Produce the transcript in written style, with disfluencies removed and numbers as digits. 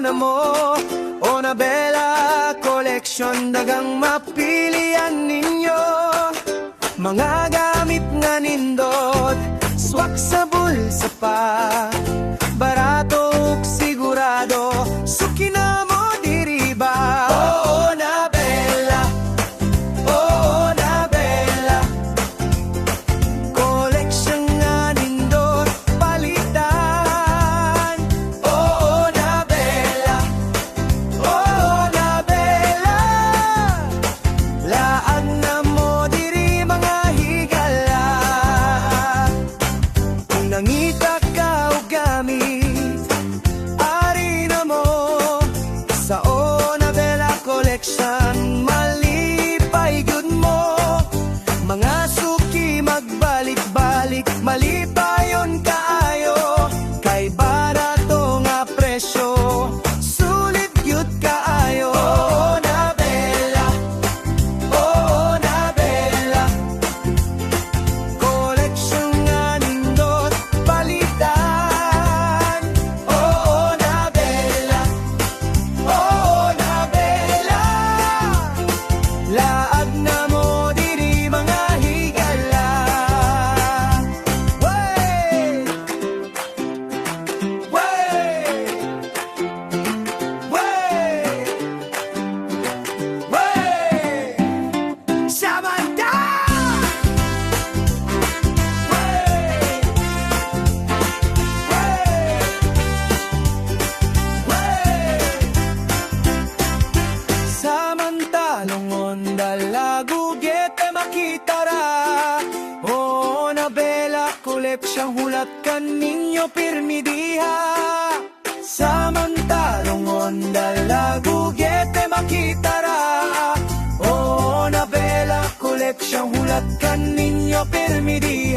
na mo. Onabella Collection, dagang mapilian ninyo. Mga gamit nga nindot, swak sa bulsa pa, barato ug sigurado, suki na mo diri ba? Oo na Bella, oo na Bella. Collection nga nindot, palitan. Oo na Bella, oo na Bella. Laag na mo diri mga higala. Kung nangita ka o gamit, ari na mo sa Onabella Collection. Malipay gud mo, mga suki magbalik-balik, malipayon kaayo. Kay barato nga presyo, sulit gyud kaayo. Oo na Bella, oo na Bella. Collection nga nindot, palitan. Oo na Bella, oo na Bella. Laag na mo diri mga higala. Way! Way! Way! Way! Samantha! Way! Way! Samantalong dalagugete makitara. Onabella Collection, hulat ka ninyo pirmi diha. Samantalong dalagugete makitara. Onabella Collection, hulat ka ninyo pirmi diha.